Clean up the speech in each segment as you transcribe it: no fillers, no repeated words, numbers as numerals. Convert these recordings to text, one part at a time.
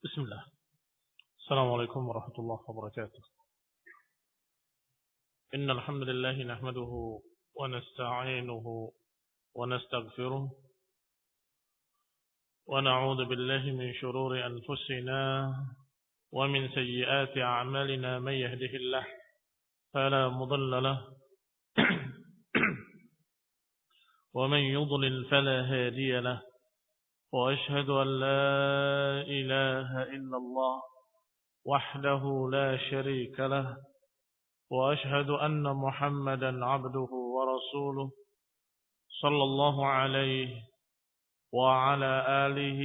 بسم الله. السلام عليكم ورحمة الله وبركاته. إن الحمد لله نحمده ونستعينه ونستغفره ونعوذ بالله من شرور أنفسنا ومن سيئات أعمالنا. من يهده الله فلا مضل له ومن يضلل فلا هادي له، وأشهد أن لا إله إلا الله وحده لا شريك له، وأشهد أن محمدا عبده ورسوله صلى الله عليه وعلى آله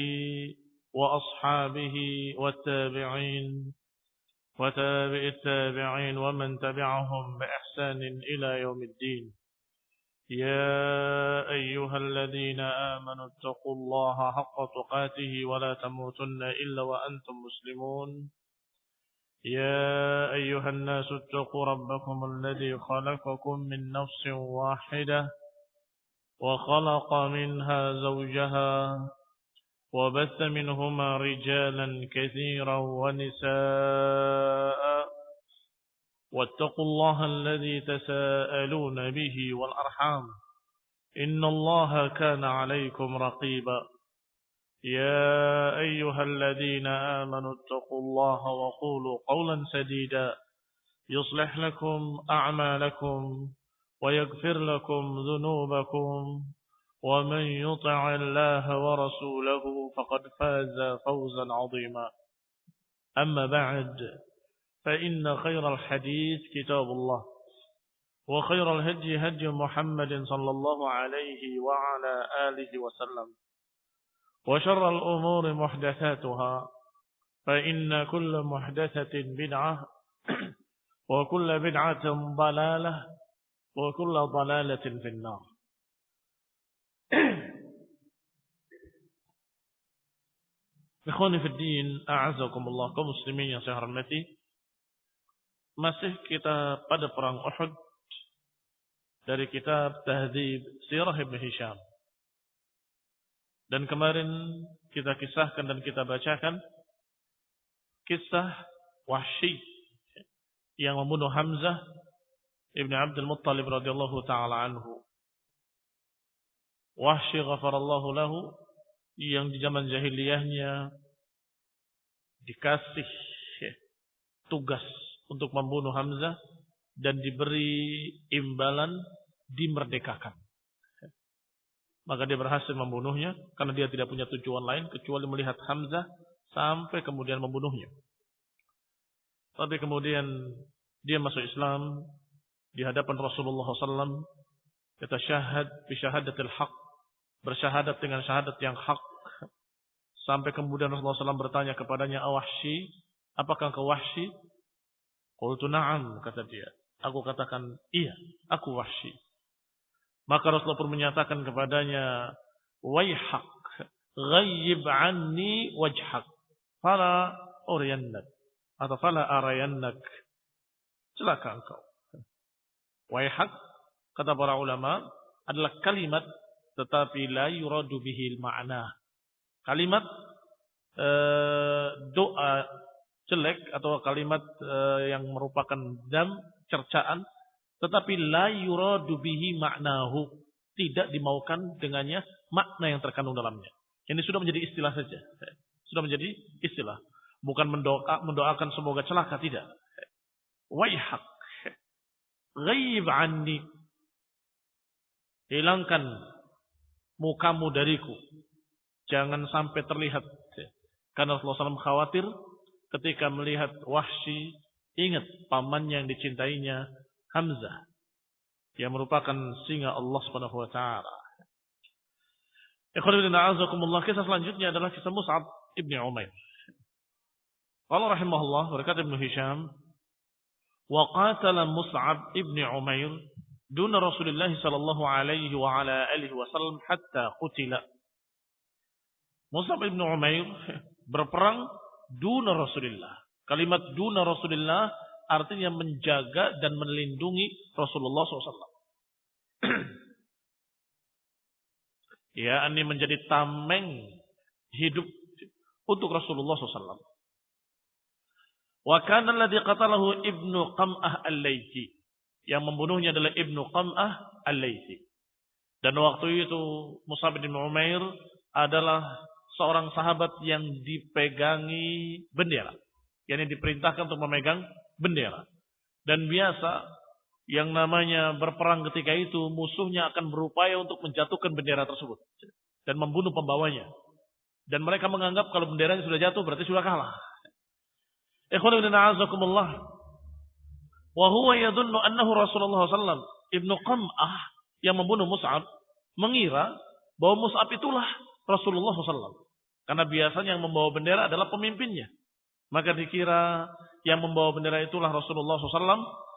وأصحابه والتابعين وتابع التابعين ومن تبعهم بإحسان إلى يوم الدين. يا أيها الذين آمنوا اتقوا الله حق تقاته ولا تموتن إلا وأنتم مسلمون. يا أيها الناس اتقوا ربكم الذي خلقكم من نفس واحدة وخلق منها زوجها وبث منهما رجالا كثيرا ونساء، واتقوا الله الذي تساءلون به والأرحام إن الله كان عليكم رقيبا. يا أيها الذين آمنوا اتقوا الله وقولوا قولا سديدا يصلح لكم أعمالكم ويغفر لكم ذنوبكم، ومن يطع الله ورسوله فقد فاز فوزا عظيما. أما بعد، فإن خير الحديث كتاب الله، وخير الهدي هدي محمد صلى الله عليه وعلى آله وسلم، وشر الأمور محدثاتها، فإن كل محدثة بدعة وكل بدعة ضلالة وكل ضلالة في النار. Ikhwani fi din, a'azakumullah, kaum muslimin yang saya hormati. Masih kita pada perang Uhud dari kitab Tahdhib Sirah Ibn Hisham. Dan kemarin kita kisahkan dan kita bacakan kisah Wahsy yang membunuh Hamzah Ibn Abdul Muttalib radhiyallahu ta'ala anhu. Wahsy ghafarallahu lahu, yang di zaman jahiliyahnya dikasih tugas untuk membunuh Hamzah dan diberi imbalan dimerdekakan. Maka dia berhasil membunuhnya karena dia tidak punya tujuan lain kecuali melihat Hamzah sampai kemudian membunuhnya. Tapi kemudian dia masuk Islam di hadapan Rasulullah SAW. Kata syahad bi syahadatil haq, bersyahadat dengan syahadat yang hak. Sampai kemudian Rasulullah SAW bertanya kepadanya, Wahsy, apakah engkau Wahsy? Qultu na'am, kata dia. Aku katakan, iya, aku Wahsy. Maka Rasulullah pun menyatakan kepadanya, Waihak, ghayyib anni wajhak, fala uriyannak, atau fala arayannak. Celaka engkau. Waihak, kata para ulama, adalah kalimat, tetapi la yuradu bihil ma'na. Kalimat doa jelek atau kalimat yang merupakan dam, cercaan, tetapi la yuradu bihi ma'nahu, tidak dimaukan dengannya makna yang terkandung dalamnya. Ini sudah menjadi istilah saja. Sudah menjadi istilah. Bukan mendoakan semoga celaka, tidak. Waihak, ghaib anni, hilangkan mukamu dariku, jangan sampai terlihat. Karena Rasulullah SAW khawatir ketika melihat Wahsy, ingat pamannya yang dicintainya, Hamzah, yang merupakan singa Allah Subhanahu wa taala. Ikhwan fillah, a'azakumullah. Kisah selanjutnya adalah kisah Mus'ab ibn Umair. Allah rahimahullah, berkata Ibn Hisham, wa qatala Mus'ab ibn Umair duna Rasulullah sallallahu alaihi wa ala alihi wasallam hatta qutila. Mus'ab ibn Umair berperang duna Rasulullah. Kalimat duna Rasulullah artinya menjaga dan melindungi Rasulullah SAW. Ya, ini menjadi tameng hidup untuk Rasulullah SAW. Wa kana alladhi qatalahu Ibnu Qam'ah al-Laitsi. Yang membunuhnya adalah Ibnu Qam'ah al-Laitsi. Dan waktu itu Mus'ab bin Umair adalah seorang sahabat yang dipegangi bendera. Yang diperintahkan untuk memegang bendera. Dan biasa yang namanya berperang ketika itu musuhnya akan berupaya untuk menjatuhkan bendera tersebut dan membunuh pembawanya. Dan mereka menganggap kalau benderanya sudah jatuh berarti sudah kalah. Ikhwan ibn a'azakumullah. Wa huwa yadhunnu annahu Rasulullah sallallahu Ibnu Qam'ah yang membunuh Mus'ab mengira bahwa Mus'ab itulah Rasulullah sallallahu. Karena biasanya yang membawa bendera adalah pemimpinnya. Maka dikira yang membawa bendera itulah Rasulullah sallallahu.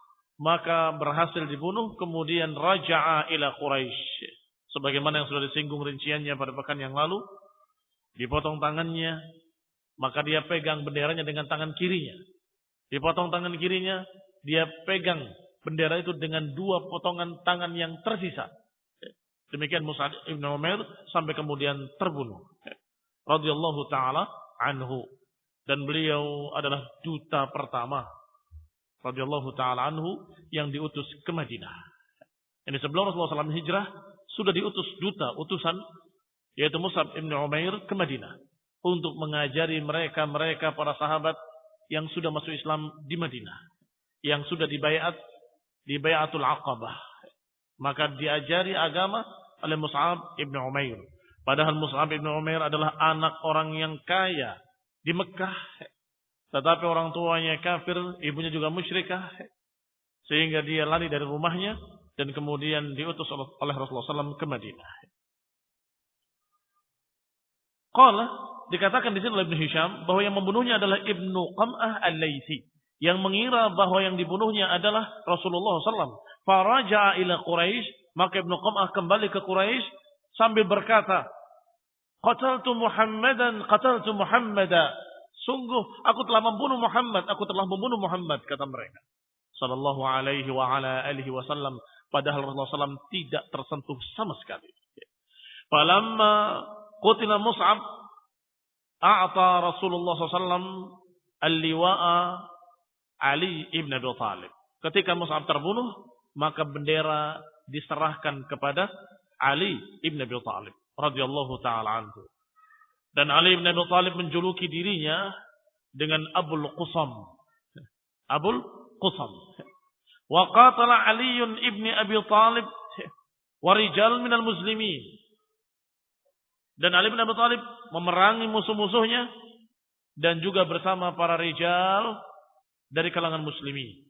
Maka berhasil dibunuh, kemudian raja'a ila Quraisy. Sebagaimana yang sudah disinggung rinciannya pada pekan yang lalu, dipotong tangannya, maka dia pegang benderanya dengan tangan kirinya. Dipotong tangan kirinya, dia pegang bendera itu dengan dua potongan tangan yang tersisa. Demikian Mus'ab bin Umair sampai kemudian terbunuh. Radhiyallahu taala anhu. Dan beliau adalah duta pertama radhiyallahu taala anhu yang diutus ke Madinah. Ini sebelum Rasulullah SAW hijrah sudah diutus duta utusan yaitu Mus'ab bin Umair ke Madinah untuk mengajari mereka para sahabat yang sudah masuk Islam di Madinah, yang sudah di bai'atul Aqabah. Maka diajari agama oleh Mus'ab bin Umair. Padahal Mus'ab bin Umair adalah anak orang yang kaya di Mekah. Tetapi orang tuanya kafir, ibunya juga musyrikah. Sehingga dia lari dari rumahnya dan kemudian diutus oleh Rasulullah SAW ke Madinah. Qala, dikatakan di sini oleh Ibnu Hisham bahwa yang membunuhnya adalah Ibnu Qam'ah al-Laitsi. Yang mengira bahwa yang dibunuhnya adalah Rasulullah SAW. Faraja'a ila Quraisy, maka Ibnu Qam'ah kembali ke Quraisy sambil berkata, Qataltu Muhammadan. Sungguh, aku telah membunuh Muhammad, kata mereka. Sallallahu alaihi wa ala alihi wasallam. Padahal Rasulullah SAW tidak tersentuh sama sekali. Falamma qutila Mus'ab, a'ta Rasulullah SAW al-liwa'a Ali ibn Abi Thalib. Ketika Mus'ab terbunuh, maka bendera diserahkan kepada Ali ibn Abi Thalib. Radhiyallahu ta'ala anhu. Dan Ali bin Abi Thalib menjuluki dirinya dengan Abul Qusam. Abul Qusam. Wa qatala Ali ibn Abi Thalib wa rijal minal muslimin. Dan Ali bin Abi Thalib memerangi musuh-musuhnya dan juga bersama para rijal dari kalangan muslimin.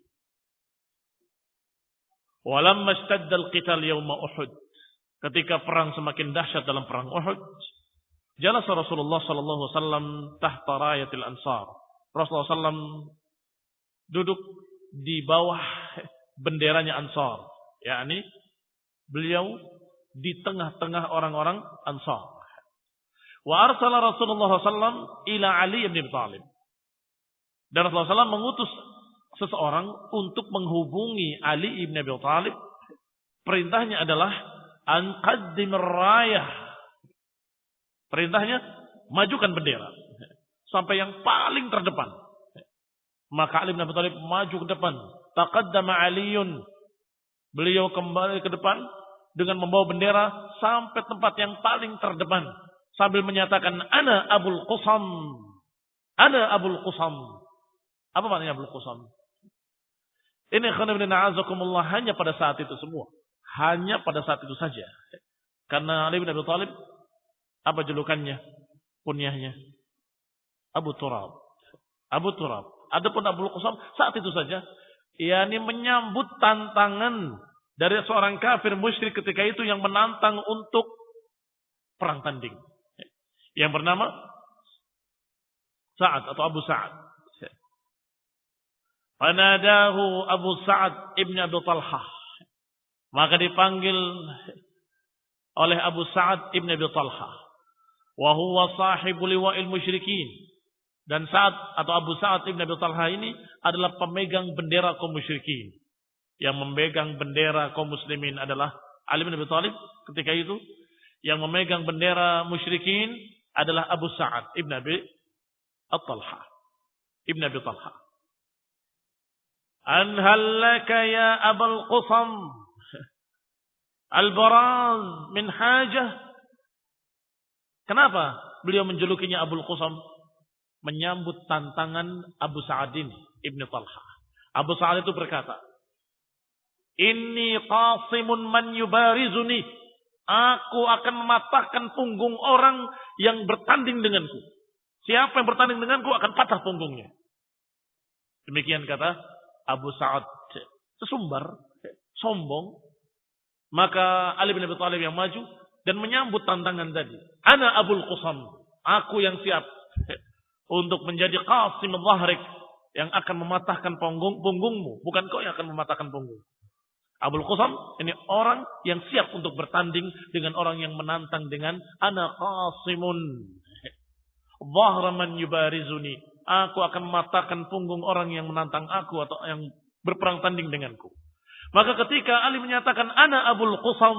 Walamma ishtadda al-qital yawma Uhud. Ketika perang semakin dahsyat dalam perang Uhud, jalasa Rasulullah sallallahu alaihi wasallam tahta rayatil ansar. Rasulullah sallam duduk di bawah benderanya Ansar, yakni beliau di tengah-tengah orang-orang Ansar. Wa arsala Rasulullah sallam ila Ali bin Abi Thalib. Dan Rasulullah sallam mengutus seseorang untuk menghubungi Ali bin Abi Thalib. Perintahnya adalah an qaddimir rayah. Perintahnya, majukan bendera. Sampai yang paling terdepan. Maka Ali bin Abi Thalib maju ke depan. Taqaddama Aliyun. Beliau kembali ke depan dengan membawa bendera sampai tempat yang paling terdepan. Sambil menyatakan, Ana Abul Qusam. Ana Abul Qusam. Apa maknanya Abul Qusam? Ini khonibina azakumullah hanya pada saat itu semua. Hanya pada saat itu saja. Karena Ali bin Abi Thalib, apa julukannya? Kunyahnya Abu Turab. Abu Turab. Adapun Abul Qusam saat itu saja, yakni menyambut tantangan dari seorang kafir musyrik ketika itu yang menantang untuk perang tanding. Yang bernama Sa'ad atau Abu Sa'ad. Fanadahu Abu Sa'ad ibn Abi Talhah. Maka dipanggil oleh Abu Sa'ad ibn Abi Talhah. Wa huwa sahibu liwa'il musyrikin. Dan Sa'ad atau Abu Sa'ad ibn Abi Talhah ini adalah pemegang bendera kaum musyrikin. Yang memegang bendera kaum muslimin adalah Ali bin Abi Thalib ketika itu. Yang memegang bendera musyrikin adalah Abu Sa'ad ibn Abi At-Talha, Ibn Abi Talha. An halaka ya Abul Qusam al-baraz min hajah. Kenapa beliau menjulukinya Abul Qusam? Menyambut tantangan Abu Sa'adin Ibn Talha. Abu Sa'ad itu berkata, Inni qasimun man yubarizuni. Aku akan mematahkan punggung orang yang bertanding denganku. Siapa yang bertanding denganku akan patah punggungnya. Demikian kata Abu Sa'ad. Sesumbar, sombong. Maka Ali bin Abi Thalib yang maju dan menyambut tantangan tadi. Ana Abul Qusam. Aku yang siap untuk menjadi qasim dhahrik, yang akan mematahkan punggungmu. Bukan kau yang akan mematahkan punggung. Abul Qusam ini orang yang siap untuk bertanding dengan orang yang menantang dengan ana qasimun dhahra man yubarizuni. Aku akan mematahkan punggung orang yang menantang aku atau yang berperang tanding denganku. Maka ketika Ali menyatakan ana Abul Qusam,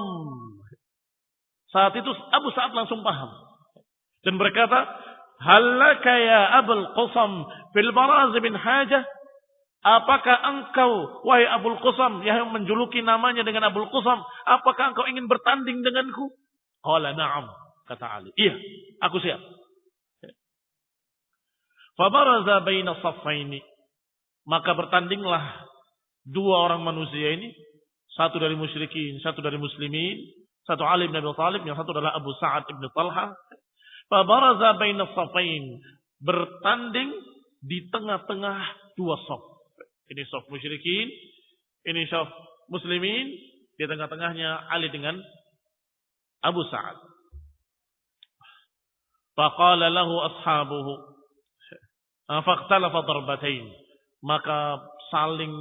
saat itu Abu Sa'ad langsung paham dan berkata, halaka ya Abul Qusam fil baraz bin hajah. Apakah engkau, wahai Abul Qusam, yang menjuluki namanya dengan Abul Qusam, apakah engkau ingin bertanding denganku? Qala na'am, kata Ali. Iya, aku siap. Fabaraza baina saffaini. Maka bertandinglah dua orang manusia ini, satu dari musyrikin, satu dari muslimin, satu Ali bin Abi Thalib, yang satu adalah Abu Sa'ad ibn Talha. Fabaraza baina saffain. Bertanding di tengah-tengah dua saf. Ini saf musyrikin, ini saf muslimin, di tengah-tengahnya Ali dengan Abu Sa'ad. Faqala lahu ashabuhu faqtalafa darbatain. Maka saling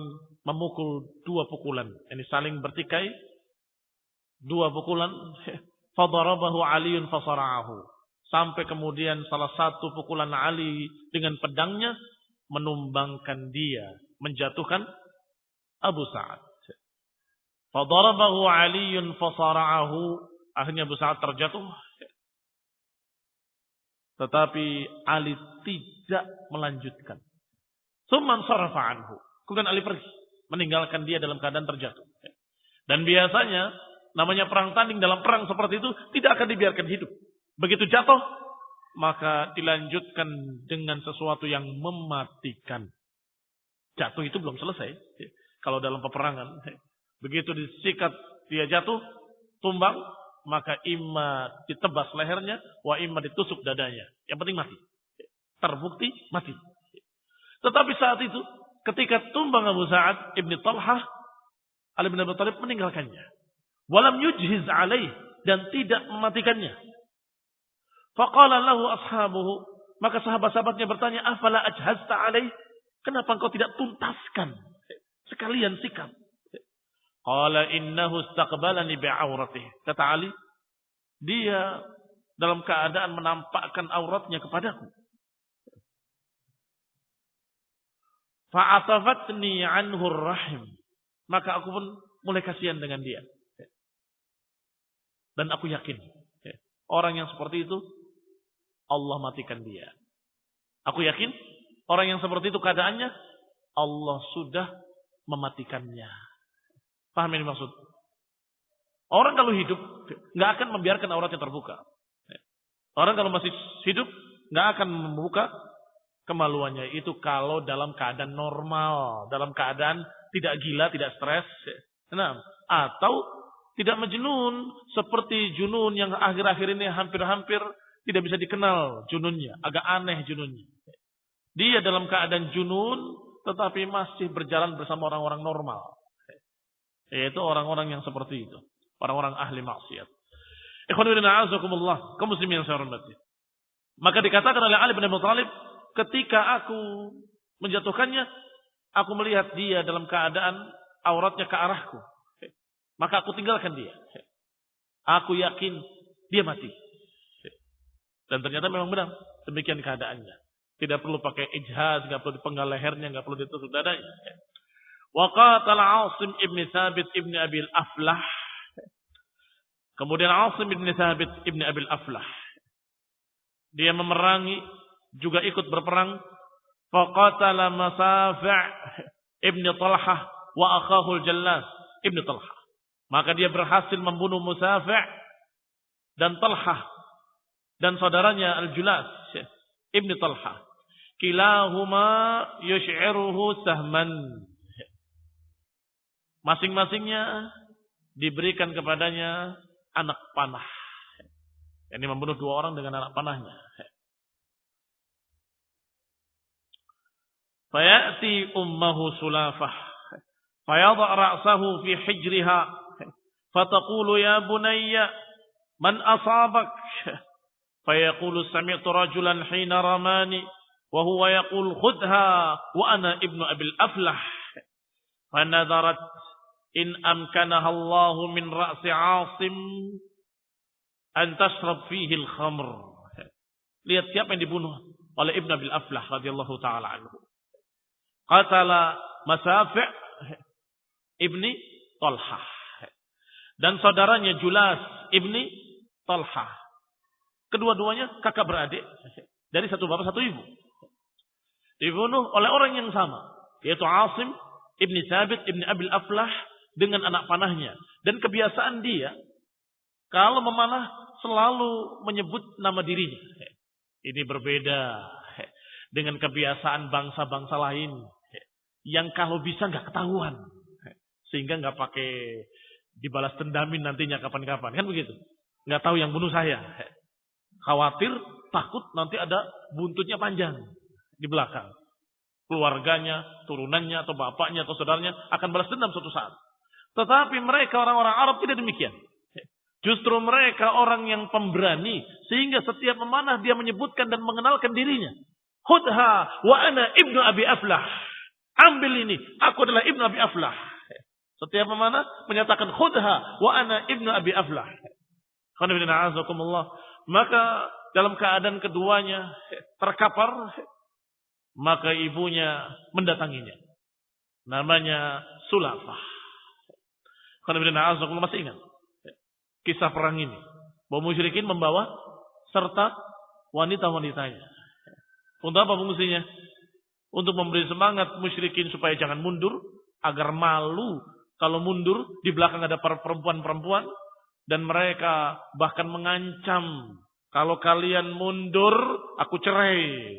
memukul dua pukulan. Ini saling bertikai dua pukulan. Fadarabahu Aliun fasara'ahu. Sampai kemudian salah satu pukulan Ali dengan pedangnya menumbangkan dia, menjatuhkan Abu Sa'ad. Fadarabahu Aliun fasara'ahu. Akhirnya Abu Sa'ad terjatuh. Tetapi Ali tidak melanjutkan. Tsumman sarafa anhu. Kemudian Ali pergi, meninggalkan dia dalam keadaan terjatuh. Dan biasanya namanya perang tanding, dalam perang seperti itu tidak akan dibiarkan hidup. Begitu jatuh, maka dilanjutkan dengan sesuatu yang mematikan. Jatuh itu belum selesai. Kalau dalam peperangan, begitu disikat dia jatuh, tumbang, maka imma ditebas lehernya, wa imma ditusuk dadanya. Yang penting mati. Terbukti mati. Tetapi saat itu, ketika tumbang Abu Sa'ad ibn Talha, Ali bin Abi Thalib meninggalkannya. Walam yujhiz alaih, dan tidak mematikannya. Faqala lahu ashabuhu, maka sahabat-sahabatnya bertanya, afala ajhazta alaih? Kenapa engkau tidak tuntaskan? Sekalian sikat. Qala innahu istaqbalani bi'auratih. Kata Ali, dia dalam keadaan menampakkan auratnya kepadaku. Fa'atafatni anhu rahim. Maka aku pun mulai kasihan dengan dia. Dan aku yakin, orang yang seperti itu, Allah matikan dia. Aku yakin, orang yang seperti itu keadaannya, Allah sudah mematikannya. Paham ini maksud? Orang kalau hidup, nggak akan membiarkan auratnya terbuka. Orang kalau masih hidup, nggak akan membuka kemaluannya. Itu kalau dalam keadaan normal, dalam keadaan tidak gila, tidak stres. Nah, atau tidak majnun, seperti junun yang akhir-akhir ini hampir-hampir tidak bisa dikenal jununnya. Agak aneh jununnya. Dia dalam keadaan junun, tetapi masih berjalan bersama orang-orang normal. Yaitu orang-orang yang seperti itu. Orang-orang ahli maksiat. Ikhwan fillah a'azakumullah, kaum muslimin yang saya hormati. Maka dikatakan oleh Ali bin Abi Thalib, ketika aku menjatuhkannya, aku melihat dia dalam keadaan auratnya ke arahku. Maka aku tinggalkan dia. Aku yakin dia mati. Dan ternyata memang benar. Demikian keadaannya. Tidak perlu pakai ijhaz, tidak perlu dipenggal lehernya, tidak perlu ditusuk dadanya. Wa qatala Asim ibn Thabit ibn Abi al-Aflah. Kemudian Asim ibn Thabit ibn Abi al-Aflah. Dia memerangi juga ikut berperang. Faqatala Masafi' ibn Talhah wa akhahul Jallas ibn Talhah. Maka dia berhasil membunuh Masafi' dan Talhah dan saudaranya Al-Julas ibn Talhah. Kilahuma yush'iruhu sahman. Masing-masingnya diberikan kepadanya anak panah. Ini membunuh 2 orang dengan anak panahnya. Fayati ummuhu Sulafah fayadha ra'sahu fi hijriha fataqulu ya bunayya man asabak fayaqulu sami'tu rajulan hina ramani wa huwa yaqul khudha wa ana ibnu abil aflah fanadharat in amkanaha Allah min ra'si 'asim an tashrab fihi al-khamr. Lihat siapa yang dibunuh oleh Ibn Abil Aflah radhiyallahu taala anhu. Qatala Masafi' ibni Talhah dan saudaranya Julas ibni Talhah. Kedua-duanya kakak beradik dari satu bapak satu ibu. Dibunuh oleh orang yang sama, yaitu Asim ibni Thabit ibni Abil Aflah dengan anak panahnya. Dan kebiasaan dia kalau memanah selalu menyebut nama dirinya. Ini berbeda dengan kebiasaan bangsa-bangsa lain yang kalau bisa nggak ketahuan, sehingga nggak pakai dibalas dendamin nantinya kapan-kapan, kan begitu? Nggak tahu yang bunuh saya, khawatir, takut nanti ada buntutnya panjang di belakang, keluarganya, turunannya atau bapaknya atau saudaranya akan balas dendam suatu saat. Tetapi mereka orang-orang Arab tidak demikian. Justru mereka orang yang pemberani, sehingga setiap memanah dia menyebutkan dan mengenalkan dirinya. Khudha wa ana ibnu Abi Aflah. Ambil ini, aku adalah ibnu Abi Aflah. Setiap memanah menyatakan khudha wa ana ibnu Abi Aflah. Maka dalam keadaan keduanya terkapar, maka ibunya mendatanginya. Namanya Sulafah. Masih ingat kisah perang ini? Bahwa musyrikin membawa serta wanita-wanitanya. Untuk apa fungsinya? Untuk memberi semangat musyrikin supaya jangan mundur, agar malu kalau mundur di belakang ada para perempuan-perempuan, dan mereka bahkan mengancam, kalau kalian mundur aku cerai,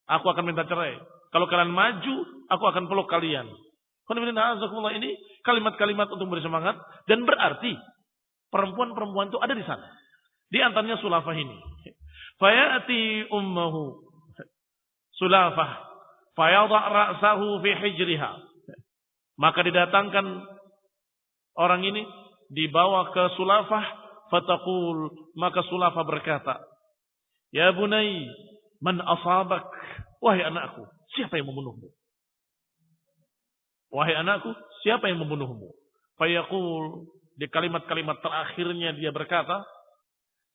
aku akan minta cerai. Kalau kalian maju aku akan peluk kalian. Ini kalimat-kalimat untuk memberi semangat, dan berarti perempuan-perempuan itu ada di sana. Di antaranya Sulafah ini. Fayati ummuhu Sulafah fayadha' ra'sahu fi hijriha. Maka didatangkan orang ini, dibawa ke Sulafah, fataqul, maka Sulafah berkata, ya bunai, man asabak, wahai anakku, siapa yang membunuhmu? Wahai anakku, siapa yang membunuhmu? Fayaqul, di kalimat-kalimat terakhirnya dia berkata,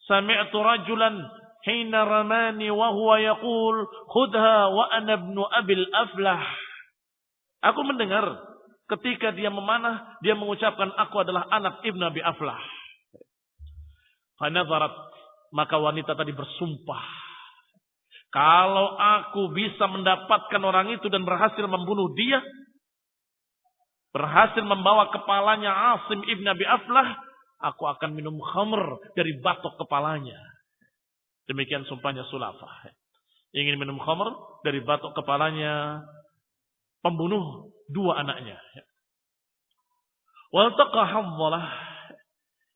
sami'tu rajulan hina ramani wa huwa yaqul khudha wa ana ibnu Abil Aflah. Aku mendengar ketika dia memanah, dia mengucapkan aku adalah anak Ibnu Abi Aflah. Fanadharat, maka wanita tadi bersumpah, kalau aku bisa mendapatkan orang itu dan berhasil membunuh dia, berhasil membawa kepalanya Asim Ibn Abi Aflah, aku akan minum khamr dari batok kepalanya. Demikian sumpahnya Sulafah. Ingin minum khamr dari batok kepalanya pembunuh 2 anaknya. Waltaqa Hamzalah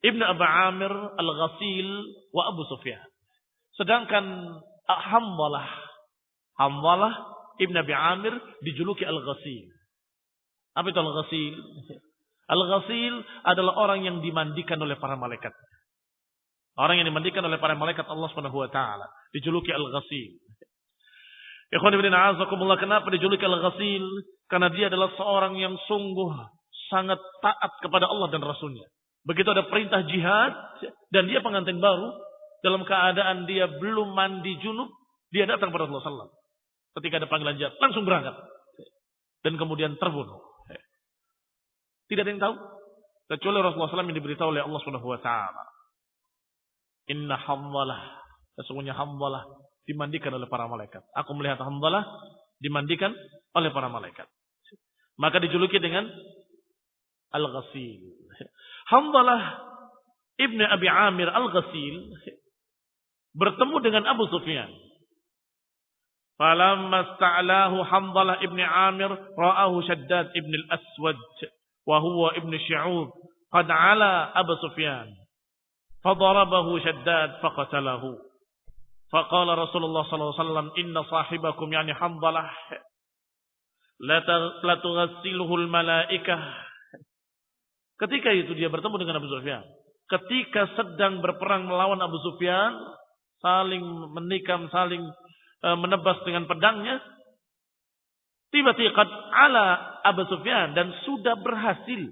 Ibn Abi Amir Al-Ghasil wa Abu Sufyan. Sedangkan Hamzalah Ibn Abi Amir dijuluki Al-Ghasil. Apa itu Al-Ghasil? Al-Ghasil adalah orang yang dimandikan oleh para malaikat. Orang yang dimandikan oleh para malaikat Allah Subhanahu wa taala dijuluki Al-Ghasil. Ikhwan fillah a'azakumullah, kenapa dijuluki Al-Ghasil? Karena dia adalah seorang yang sungguh sangat taat kepada Allah dan Rasulnya. Begitu ada perintah jihad dan dia pengantin baru, dalam keadaan dia belum mandi junub, dia datang kepada Rasulullah SAW. Ketika ada panggilan jihad, langsung berangkat dan kemudian terbunuh. Tidak ada yang tahu kecuali Rasulullah SAW yang diberitahu oleh Allah Subhanahu wa taala. Inna Hamzalah, sesungguhnya Hamzalah dimandikan oleh para malaikat. Aku melihat Hanzalah dimandikan oleh para malaikat. Maka dijuluki dengan Al-Ghasil. Hanzalah ibn Abi Amir Al-Ghasil bertemu dengan Abu Sufyan. Falamma sta'lahu Hanzalah ibn Amir ra'ahu Shaddad ibn al-Aswad wa huwa ibn Shu'ub qad 'ala Abu Sufyan. Fadarabahu Shaddad faqatalahu. Faqala Rasulullah sallallahu alaihi wasallam inna sahibakum yani Hanzalah la tughassiluhu al-malaikah. Ketika itu dia bertemu dengan Abu Sufyan. Ketika sedang berperang melawan Abu Sufyan, saling menikam, saling menebas dengan pedangnya, tiba-tiba qad ala Abu Sufyan dan sudah berhasil.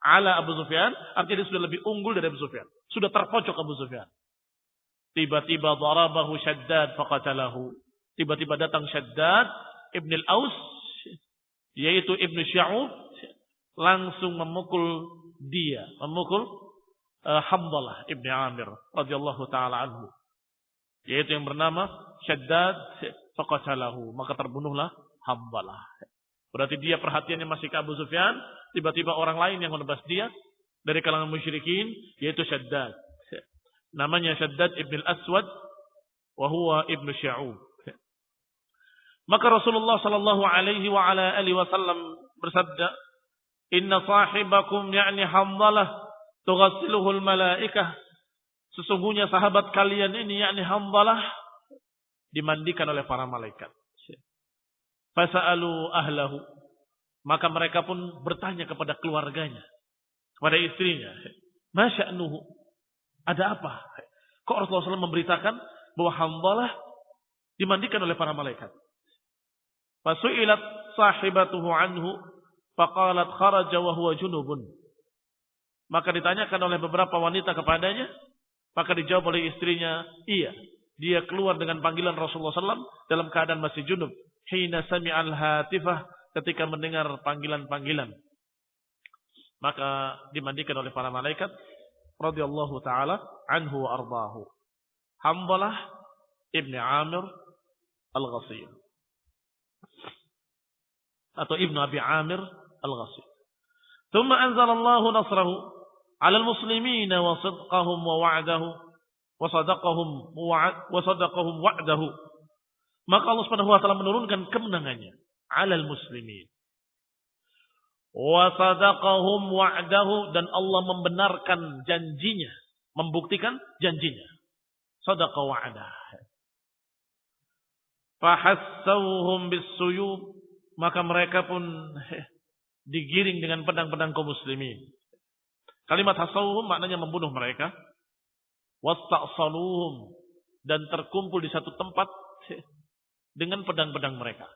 Ala Abu Sufyan artinya dia sudah lebih unggul dari Abu Sufyan. Sudah terpojok Abu Sufyan. Tiba-tiba darabahu Shaddad faqatalahu. Tiba-tiba datang Shaddad ibn al-Aus, yaitu ibn Shu'ub, langsung memukul dia, memukul Hanzalah ibn Amir radhiyallahu taala anhu, yaitu yang bernama Shaddad faqatalahu. Maka terbunuhlah Hanzalah. Berarti dia perhatiannya masih ke Abu Sufyan, tiba-tiba orang lain yang menebas dia dari kalangan musyrikin, yaitu Shaddad. Namanya Shaddad ibn al-Aswad wa huwa ibn Shu'ub. Maka Rasulullah sallallahu alaihi wa ala alihi wasallam bersabda, "Inna sahibakum ya'ni Hanzalah tughassiluhu al-malaikah." Sesungguhnya sahabat kalian ini yakni Hanzalah dimandikan oleh para malaikat. Fasa'alu ahlahu. Maka mereka pun bertanya kepada keluarganya, kepada istrinya, "Ma sya'nuhu?" Ada apa? Kok Rasulullah SAW memberitakan bahwa Hanzalah dimandikan oleh para malaikat? Fasu'ilat sahibatuhu anhu faqalat kharaja wa huwa junubun. Maka ditanyakan oleh beberapa wanita kepadanya, maka dijawab oleh istrinya, iya, dia keluar dengan panggilan Rasulullah SAW dalam keadaan masih junub. Hina sami'al hatifah, ketika mendengar panggilan-panggilan. Maka dimandikan oleh para malaikat radhiyallahu taala anhu wa ardahu. Hanzalah ibn Amir Al-Ghasil atau Ibnu Abi Amir Al-Ghasil. Thumma anzalallahu nasrahu 'ala al-muslimin wa sidqahum wa wa'dahu wa sadaqahum wa'dahu. Maka Allah Subhanahu wa taala menurunkan kemenangannya 'ala al-muslimin. Wa sadaqahum wa'dahu, dan Allah membenarkan janjinya, membuktikan janjinya. Sadaqa wa'dah. Fahassawhum bis-suyub, maka mereka pun digiring dengan pedang-pedang kaum muslimin. Kalimat hasawhum maknanya membunuh mereka. Wasta'saluhum, dan terkumpul di satu tempat dengan pedang-pedang mereka.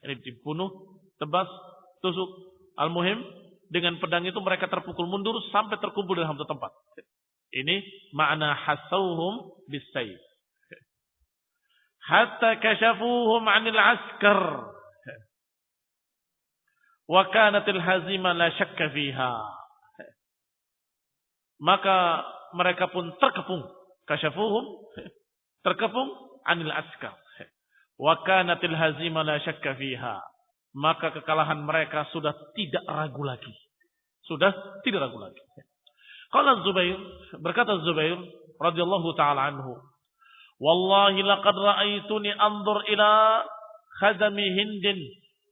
Ini dibunuh, tebas, tusuk. Al-muhim, dengan pedang itu mereka terpukul mundur sampai terkumpul dalam satu tempat. Ini makna hasawhum bis-sayf. Hatta kashafuhum 'anil askar. Wa kanatil hazima la syakka fiha. Maka mereka pun terkepung. Kashafuhum, terkepung 'anil askar. Wa kanatil hazima la syakka fiha. Maka kekalahan mereka sudah tidak ragu lagi. Sudah tidak ragu lagi. Qala Zubair, berkata Zubair radhiyallahu taala anhu, "Wallahi laqad ra'aituni anzur ila khadami Hindin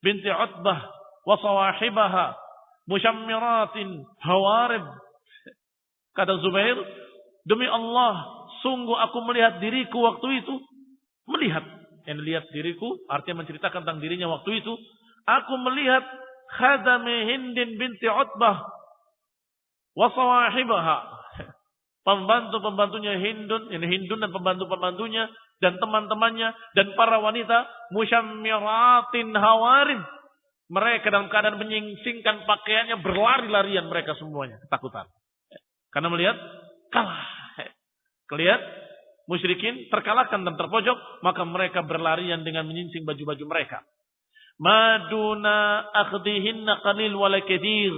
binti Utbah wa sawahibaha mushammiratin hawarib." Kata Zubair, demi Allah, sungguh aku melihat diriku waktu itu. Melihat, yang lihat diriku artinya menceritakan tentang dirinya waktu itu. Aku melihat khadami Hindin binti Utbah wa sawahibaha, pembantu-pembantunya Hindun, ini Hindun dan pembantu-pembantunya dan teman-temannya dan para wanita musyammiratin hawarin. Mereka dalam keadaan menyingsingkan pakaiannya, berlari-larian mereka semuanya, ketakutan. Karena melihat kalah. Melihat musyrikin terkalahkan dan terpojok, maka mereka berlarian dengan menyingsing baju-baju mereka. Maduna akhdihinna qalil wala kathir,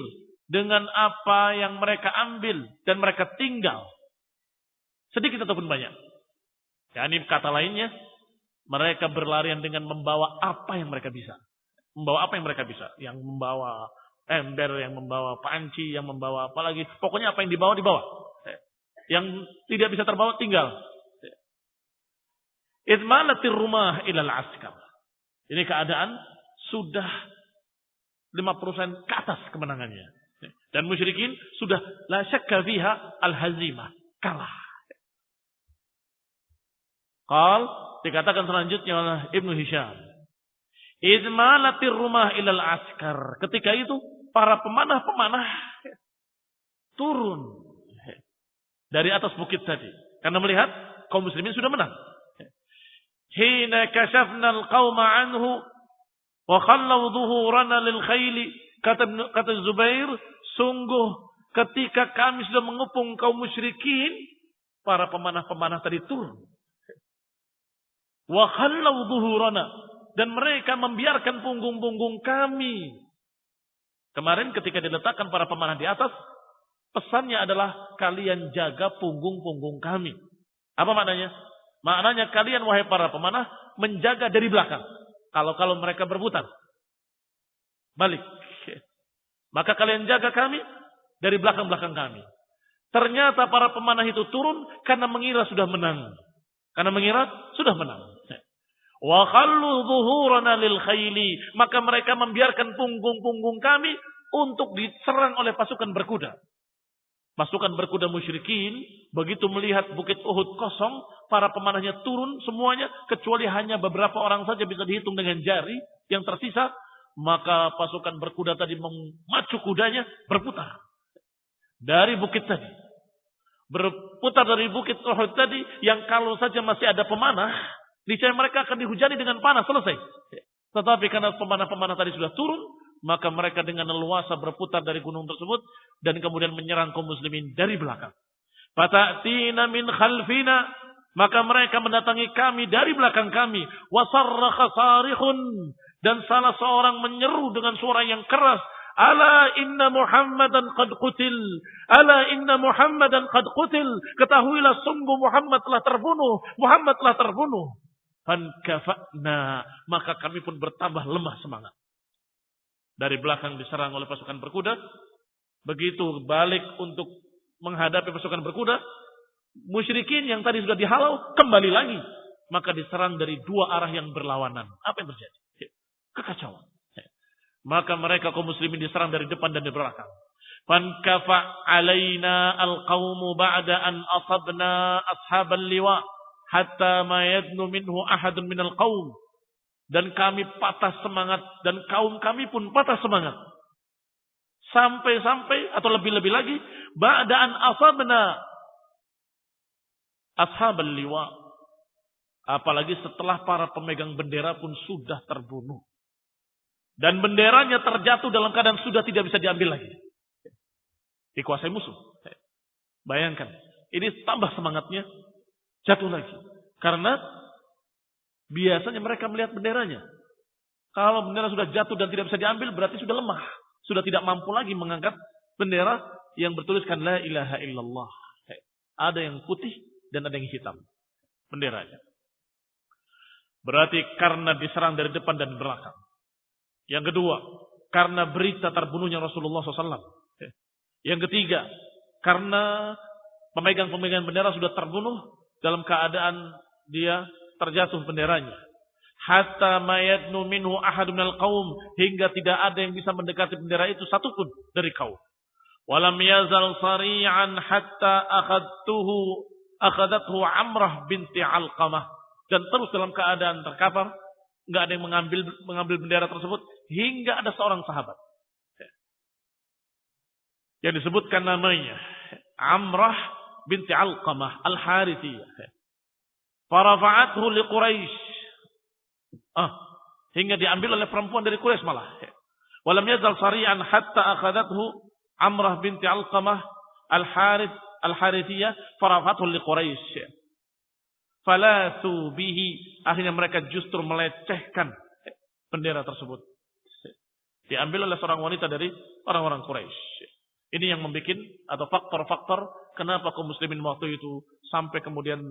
dengan apa yang mereka ambil dan mereka tinggal, sedikit ataupun banyak. Yani kata lainnya, mereka berlarian dengan membawa apa yang mereka bisa. Membawa apa yang mereka bisa. Yang membawa ember, yang membawa panci, yang membawa apa lagi. Pokoknya apa yang dibawa, dibawa. Yang tidak bisa terbawa, tinggal. Idmalatir rumah ilal askar. Ini keadaan sudah 50% ke atas kemenangannya. Dan musyrikin sudah la syakka fiha al-hazimah. Kalah. Dikatakan selanjutnya oleh Ibnu Hisham. Idmalatir rumah ilal askar. Ketika itu para pemanah-pemanah turun dari atas bukit tadi. Karena melihat kaum muslimin sudah menang. Hina kashafna al-qawma anhu wa khallaw dhuhurana lil khayli. Kata Zubair, sungguh ketika kami sudah mengepung kaum musyrikin, para pemanah-pemanah tadi turun. Wa khallaw dhuhurana, dan mereka membiarkan punggung-punggung kami. Kemarin ketika diletakkan para pemanah di atas, pesannya adalah kalian jaga punggung-punggung kami. Apa maknanya? Maknanya kalian wahai para pemanah menjaga dari belakang. Kalau mereka berputar balik, maka kalian jaga kami dari belakang-belakang kami. Ternyata para pemanah itu turun karena mengira sudah menang. Wa khallu dhuhurana lil khayli, maka mereka membiarkan punggung-punggung kami untuk diserang oleh pasukan berkuda. Pasukan berkuda musyrikin begitu melihat bukit Uhud kosong, para pemanahnya turun semuanya kecuali hanya beberapa orang saja bisa dihitung dengan jari yang tersisa, maka pasukan berkuda tadi memacu kudanya berputar dari bukit tadi. Berputar dari bukit Uhud tadi yang kalau saja masih ada pemanah, niscaya mereka akan dihujani dengan panah, selesai. Tetapi karena pemanah-pemanah tadi sudah turun, maka mereka dengan leluasa berputar dari gunung tersebut dan kemudian menyerang kaum muslimin dari belakang. Fata'tina min khalfina, maka mereka mendatangi kami dari belakang kami. Wasarrakha sarihun, dan salah seorang menyeru dengan suara yang keras, ala inna Muhammadan qad qutil, ala inna Muhammadan qad qutil, ketahuilah sungguh Muhammad telah terbunuh. Fankafa'na, maka kami pun bertambah lemah semangat. Dari belakang diserang oleh pasukan berkuda. Begitu balik untuk menghadapi pasukan berkuda, musyrikin yang tadi sudah dihalau kembali lagi. Maka diserang dari dua arah yang berlawanan. Apa yang terjadi? Kekacauan. Maka mereka kaum muslimin diserang dari depan dan dari belakang. Fankafa alaina alqaumu ba'da an asabna ashabal liwa hatta ma yadnu minhu ahadun minal qaum. Dan kami patah semangat dan kaum kami pun patah semangat. Sampai-sampai atau lebih-lebih lagi ba'da an asabna ashabal liwa. Apalagi setelah para pemegang bendera pun sudah terbunuh. Dan benderanya terjatuh dalam keadaan sudah tidak bisa diambil lagi. Dikuasai musuh. Bayangkan. Ini tambah semangatnya. Jatuh lagi. Karena biasanya mereka melihat benderanya. Kalau bendera sudah jatuh dan tidak bisa diambil, berarti sudah lemah. Sudah tidak mampu lagi mengangkat bendera yang bertuliskan La ilaha illallah. Ada yang putih dan ada yang hitam. Benderanya. Berarti karena diserang dari depan dan belakang. Yang kedua, karena berita terbunuhnya Rasulullah SAW. Yang ketiga, karena pemegang-pemegang bendera sudah terbunuh dalam keadaan dia terjatuh benderanya. Hatta mayadnu minhu ahadun minal qaum, hingga tidak ada yang bisa mendekati bendera itu satupun dari kaum. Walam yazal sari'an hatta akhadathu Amrah binti Alqamah, dan terus dalam keadaan terkapar, enggak ada yang mengambil bendera tersebut hingga ada seorang sahabat yang disebutkan namanya Amrah binti Alqamah Al-Harithiyah. Farafa'athu li Quraisy. Hingga diambil oleh perempuan dari Quraisy malah. Walam yazal sari'an hatta akhadathu Amrah binti Alqamah Al-Harithiyah farafa'athu li Quraisy. Falathu bihi, akhirnya mereka justru melecehkan bendera tersebut. Diambil oleh seorang wanita dari orang-orang Quraisy. Ini yang membuat atau faktor-faktor kenapa kaum muslimin waktu itu sampai kemudian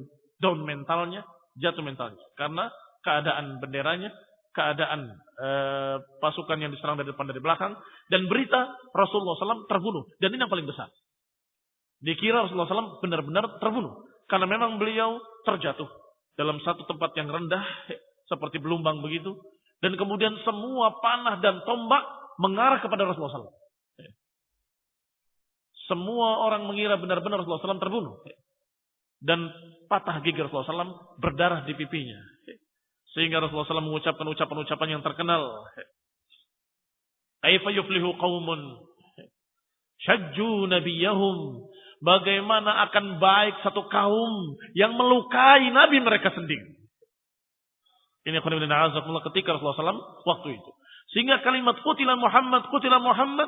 down mentalnya, jatuh mentalnya. Karena keadaan benderanya, keadaan pasukan yang diserang dari depan dari belakang, dan berita Rasulullah SAW terbunuh. Dan ini yang paling besar. Dikira Rasulullah SAW benar-benar terbunuh. Karena memang beliau terjatuh dalam satu tempat yang rendah, seperti belumbang begitu. Dan kemudian semua panah dan tombak mengarah kepada Rasulullah SAW. Semua orang mengira benar-benar Rasulullah SAW terbunuh. Dan patah gigi Rasulullah SAW berdarah di pipinya. Sehingga Rasulullah SAW mengucapkan ucapan-ucapan yang terkenal. Kaifa yuflihu qaumun syajju nabiyahum. Bagaimana akan baik satu kaum yang melukai nabi mereka sendiri. Ini ketika Rasulullah SAW waktu itu. Sehingga kalimat qutila Muhammad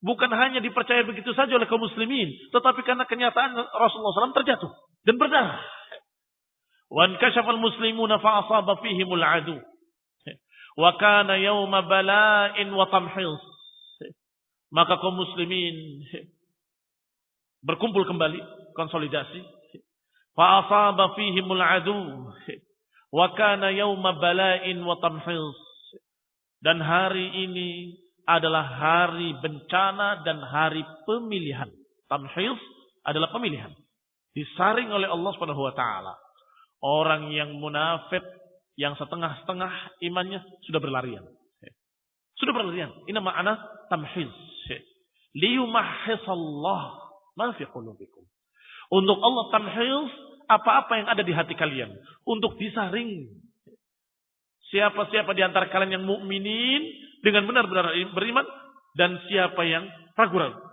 bukan hanya dipercaya begitu saja oleh kaum muslimin. Tetapi karena kenyataan Rasulullah SAW terjatuh dan berdarah. Wan kashafal muslimuna fa'asaba fihimul adu. Wa kana yawma bala'in wa tamhis. Maka kaum muslimin berkumpul kembali, konsolidasi. Fa'asaba fihimul adu. Wa kana yawma bala'in wa tamhis. Dan hari ini adalah hari bencana dan hari pemilihan. Tamhis adalah pemilihan. Disaring oleh Allah Subhanahu wa taala. Orang yang munafik, yang setengah-setengah imannya sudah berlarian. Sudah berlarian. Ini makna tamhiz. Liyumahhisallah ma fi qulubikum. Untuk Allah tamhiz apa-apa yang ada di hati kalian. Untuk disaring. Siapa-siapa di antara kalian yang mukminin dengan benar-benar beriman. Dan siapa yang ragu-ragu.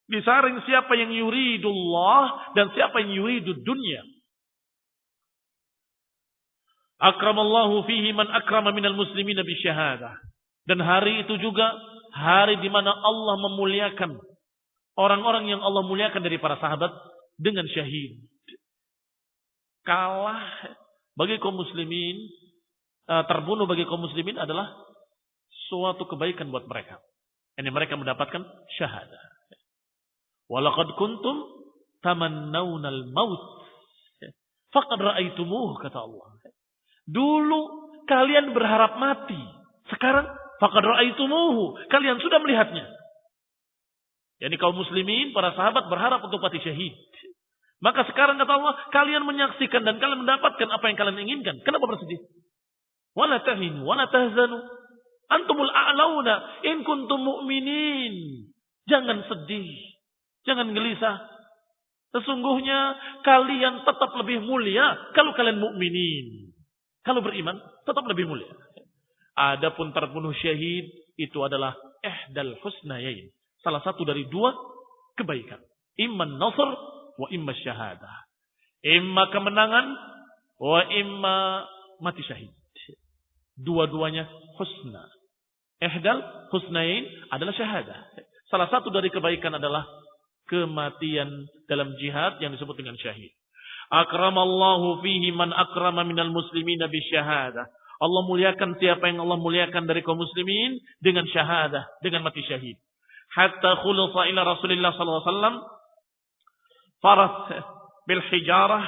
Disaring siapa yang yuridullah dan siapa yang yuridud dunya. Akramallahu fihi man akrama minal muslimina bisyahadah. Dan hari itu juga hari di mana Allah memuliakan orang-orang yang Allah muliakan dari para sahabat dengan syahid. Kalah bagi kaum muslimin, terbunuh bagi kaum muslimin adalah suatu kebaikan buat mereka. Ini mereka mendapatkan syahadah. Walaqad kuntum tamannawnal maut faqad ra'aitumuh, kata Allah. Dulu kalian berharap mati. Sekarang faqad ra'aitumuhu. Kalian sudah melihatnya. Yani kaum muslimin, para sahabat berharap untuk mati syahid. Maka sekarang kata Allah, kalian menyaksikan dan kalian mendapatkan apa yang kalian inginkan. Kenapa bersedih? Wala tahinu, wala tahzanu. Antumul a'launa in kuntum mu'minin. Jangan sedih. Jangan gelisah. Sesungguhnya kalian tetap lebih mulia kalau kalian mukminin. Kalau beriman, tetap lebih mulia. Adapun terbunuh syahid, itu adalah ihdal husnayain. Salah satu dari dua kebaikan. Imma nasr wa imma syahadah. Imma kemenangan wa imma mati syahid. Dua-duanya husna. Ihdal husnayain adalah syahadah. Salah satu dari kebaikan adalah kematian dalam jihad yang disebut dengan syahid. Akramallahu fihi man akrama minal muslimina bisyahadah. Allah muliakan siapa yang Allah muliakan dari kaum muslimin dengan syahadah, dengan mati syahid. Hatta khulasa ila Rasulullah sallallahu alaihi wasallam faras bil hijarah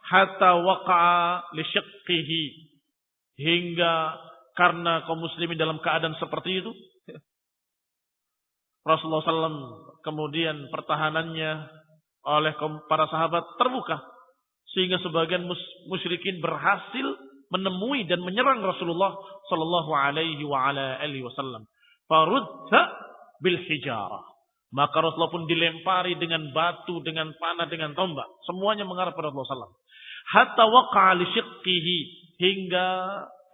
hatta waqa'a li syiqqihi. Hingga karena kaum muslimin dalam keadaan seperti itu, Rasulullah SAW kemudian pertahanannya oleh para sahabat terbuka. Sehingga sebagian musyrikin berhasil menemui dan menyerang Rasulullah sallallahu alaihi wasallam. Farudda bil hijarah. Maka Rasulullah pun dilempari dengan batu, dengan panah, dengan tombak. Semuanya mengarah pada Rasulullah SAW. Hatta waqa'a li syiqqihi. Hingga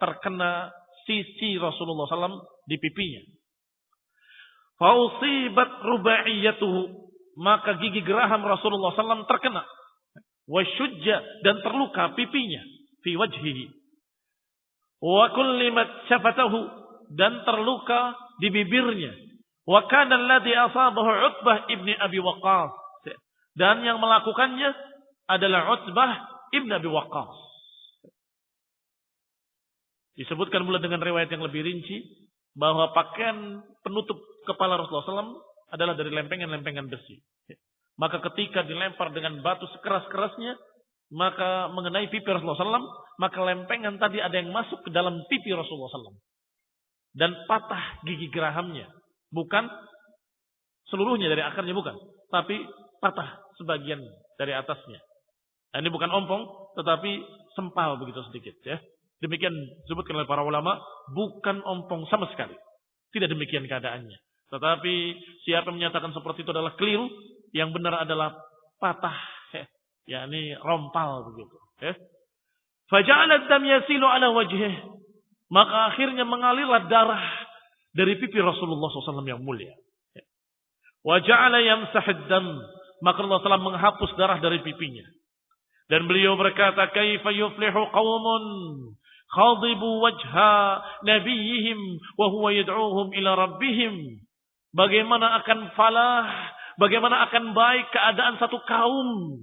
terkena sisi Rasulullah SAW di pipinya. Fausibat rubaiyatuhu. Maka gigi geraham Rasulullah SAW terkena. Wasyujja, dan terluka pipinya. Fi wajhihi. Wa kullimat syafatahu, dan terluka di bibirnya. Wa kana alladhi asabahu Utbah ibni Abi Waqqas. Dan yang melakukannya adalah Utbah ibni Abi Waqqas. Disebutkan pula dengan riwayat yang lebih rinci bahwa pakaian penutup kepala Rasulullah SAW adalah dari lempengan-lempengan besi. Maka ketika dilempar dengan batu sekeras-kerasnya, maka mengenai pipi Rasulullah SAW, maka lempengan tadi ada yang masuk ke dalam pipi Rasulullah SAW. Dan patah gigi gerahamnya. Bukan seluruhnya dari akarnya, bukan. Tapi patah sebagian dari atasnya. Nah, ini bukan ompong, tetapi sempal begitu sedikit. Ya. Demikian disebutkan oleh para ulama, bukan ompong sama sekali. Tidak demikian keadaannya. Tetapi siapa yang menyatakan seperti itu adalah keliru. Yang benar adalah patah. Yakni rompal begitu. Faja'ala ad-dam yasilu ala wajhih. Maka akhirnya mengalirlah darah dari pipi Rasulullah SAW yang mulia. Waja'ala yamsah ad-dam. Maka Allah SAW menghapus darah dari pipinya. Dan beliau berkata, kaifa yuflihu qawmun khadibu wajha nabiyihim wa huwa yad'uuhum ila rabbihim. Bagaimana akan falah, bagaimana akan baik keadaan satu kaum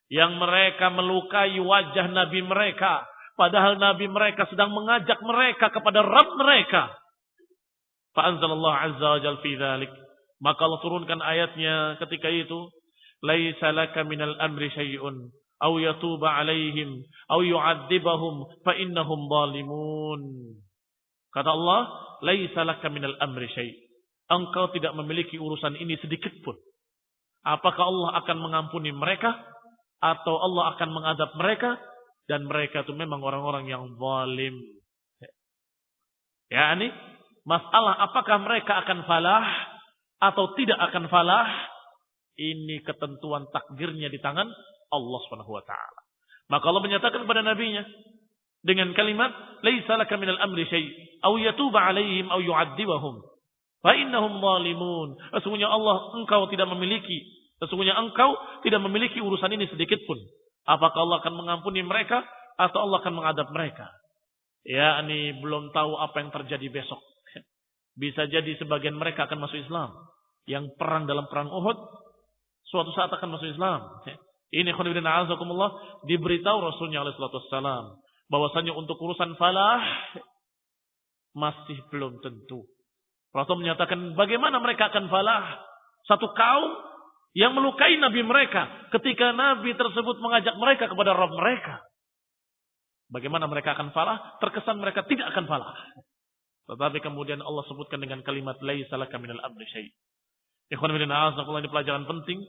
yang mereka melukai wajah nabi mereka, padahal nabi mereka sedang mengajak mereka kepada Rabb mereka. Fa anzalallahu azza wa jalla fi dzalik. Maka Allah turunkan ayatnya ketika itu, laisa laka minal amri syai'un aw yatuba alaihim aw yu'adzibahum fa innahum zalimun. Kata Allah, laisa laka minal amri syai'. Engkau tidak memiliki urusan ini sedikit pun. Apakah Allah akan mengampuni mereka atau Allah akan mengadab mereka, dan mereka itu memang orang-orang yang zalim. Ya, ini masalah apakah mereka akan falah atau tidak akan falah, ini ketentuan takdirnya di tangan Allah Subhanahu wa taala. Maka Allah menyatakan kepada nabinya dengan kalimat laisa laka minal amri syai' aw yatuba 'alaihim aw yu'adzibahum fa innahum zalimun. Sesungguhnya engkau tidak memiliki urusan ini sedikit pun. Apakah Allah akan mengampuni mereka atau Allah akan mengadab mereka? Ya, ini belum tahu apa yang terjadi besok. Bisa jadi sebagian mereka akan masuk Islam. Yang perang dalam perang Uhud suatu saat akan masuk Islam. Ini khonibina a'azakumullah, diberitahu Rasulnya alaihi salatu wassalam bahwasanya untuk urusan falah masih belum tentu. Rasul menyatakan bagaimana mereka akan falah? Satu kaum yang melukai nabi mereka ketika nabi tersebut mengajak mereka kepada Rabb mereka. Bagaimana mereka akan falah? Terkesan mereka tidak akan falah. Tetapi kemudian Allah sebutkan dengan kalimat laisa laka minal amri syai'. Ikhwan fillah, ini pelajaran penting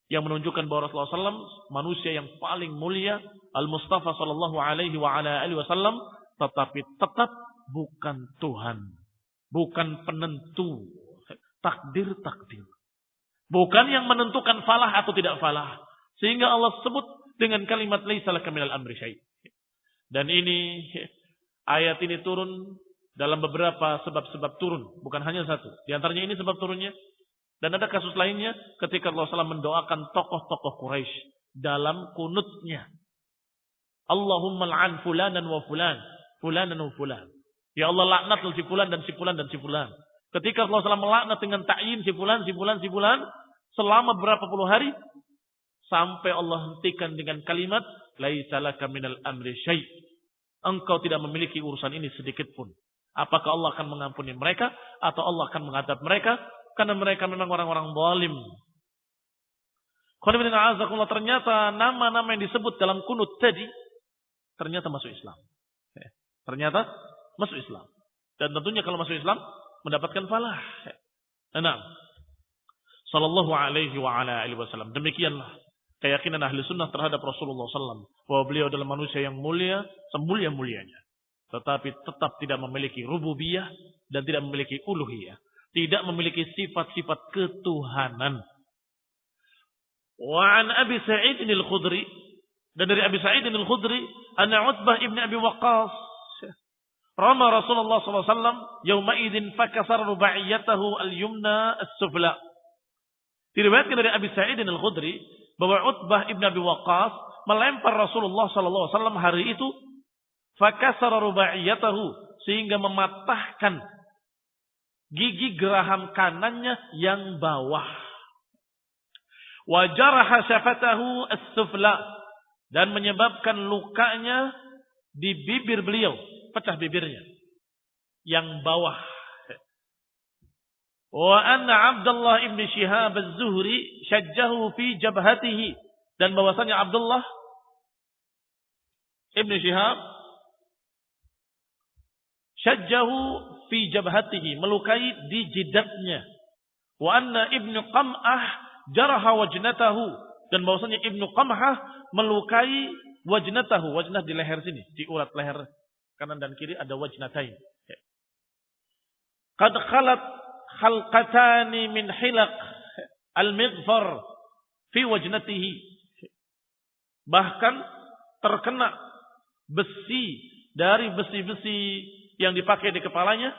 yang menunjukkan bahwa Rasulullah SAW manusia yang paling mulia, Al-Mustafa sallallahu alaihi wa ala alihi wasallam, tetapi tetap bukan Tuhan, bukan penentu takdir. Bukan yang menentukan falah atau tidak falah. Sehingga Allah sebut dengan kalimat laisa laka minal amri syai'. Dan ini ayat ini turun dalam beberapa sebab-sebab turun, bukan hanya satu. Di antaranya ini sebab turunnya. Dan ada kasus lainnya ketika Allah SAW mendoakan tokoh-tokoh Quraisy dalam kunutnya. Allahumma al'an fulanan wa fulan, fulanan wa fulan. Ya Allah, laknat si fulan dan si fulan dan si fulan. Ketika Allah SAW melaknat dengan ta'yin si fulan selama berapa puluh hari, sampai Allah hentikan dengan kalimat laisa laka minal amri syai'. Engkau tidak memiliki urusan ini sedikit pun. Apakah Allah akan mengampuni mereka atau Allah akan mengadab mereka? Karena mereka memang orang-orang zalim. Ternyata nama-nama yang disebut dalam kunut tadi ternyata masuk Islam. Ternyata masuk Islam. Dan tentunya kalau masuk Islam mendapatkan falah. Nah, sallallahu alaihi wa ala alihi wasallam. Demikianlah keyakinan ahli sunnah terhadap Rasulullah SAW. Bahwa beliau adalah manusia yang mulia, semulia-mulianya. Tetapi tetap tidak memiliki rububiyah dan tidak memiliki uluhiyah. Tidak memiliki sifat-sifat ketuhanan. Wa an Abi Sa'id al-Khudri, dan dari Abi Sa'id al-Khudri, anna Utbah ibn Abi Waqqas rama Rasulullah SAW yawma idzin fakasara rubaiyatahu al-yumna as-sufla. Diriwayatkan dari Abi Sa'id al-Khudri bahwa Utbah ibn Abi Waqqas melempar Rasulullah SAW hari itu, fakasara rubaiyatahu, sehingga mematahkan gigi geraham kanannya yang bawah. Wa jaraha syafatahu as-sufla, dan menyebabkan lukanya di bibir beliau, pecah bibirnya yang bawah. Wa anna Abdullah ibn Shihab az-Zuhri syajjahu fi jabhatihi, dan bahwasanya Abdullah Ibn Syihab syajjahu fi jabhatihi, melukai di jidatnya. Wa anna Ibnu Qam'ah jaraha wajnatahu, dan bahwasanya Ibnu Qam'ah melukai wajnatahu. Wajnah di leher sini, di urat leher kanan dan kiri ada wajnatain. Qad khalat khalqatani min hilaq al-mighfar fi wajnatihi. Bahkan terkena besi dari besi-besi yang dipakai di kepalanya.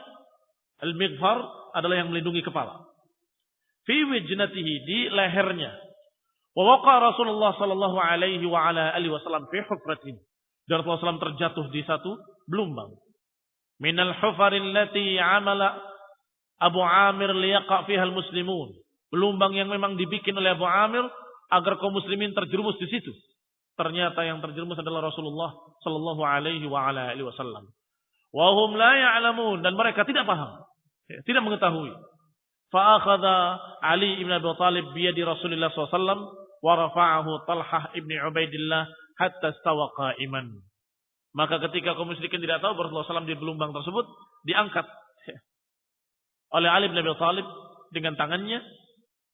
Al-mighfar adalah yang melindungi kepala. Fi wajnatihi, di lehernya. Wa waqa Rasulullah sallallahu alaihi wa ala alihi wasallam fi hufratin. Dan Rasulullah SAW terjatuh di satu belumbang. Minal hufaril lati amala Abu Amir liyaqa fiha al-muslimun. Belumbang yang memang dibikin oleh Abu Amir agar kaum muslimin terjerumus di situ. Ternyata yang terjerumus adalah Rasulullah sallallahu alaihi wa ala alihi wasallam. Wa hum la ya'lamun, dan mereka tidak paham, tidak mengetahui. Fa akhadha Ali ibn Abi Thalib bi yadi Rasulullah sallallahu alaihi wasallam wa rafa'ahu Talhah ibn Ubaidillah hatta istawa qa'iman. Maka ketika kaum musyrikin tidak tahu Rasulullah SAW di belumbang tersebut, diangkat oleh Ali bin Abi Thalib dengan tangannya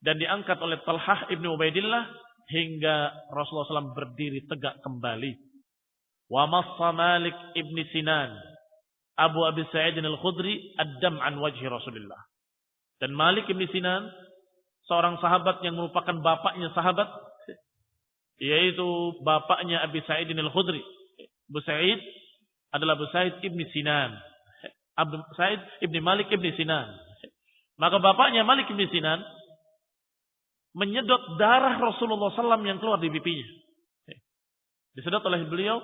dan diangkat oleh Talhah ibn Ubaidillah hingga Rasulullah SAW berdiri tegak kembali. Wa massa Malik ibn Sinan Abu Abi Sa'id al-Khudri ad-dam an wajhi Rasulullah. Dan Malik ibn Sinan, seorang sahabat yang merupakan bapaknya sahabat, yaitu bapaknya Abi Sa'id al-Khudri. Abu Sa'id adalah Abu Sa'id ibn Sinan, Abu Sa'id ibn Malik ibn Sinan. Maka bapaknya Malik ibn Sinan menyedot darah Rasulullah SAW yang keluar di pipinya. Disedot oleh beliau.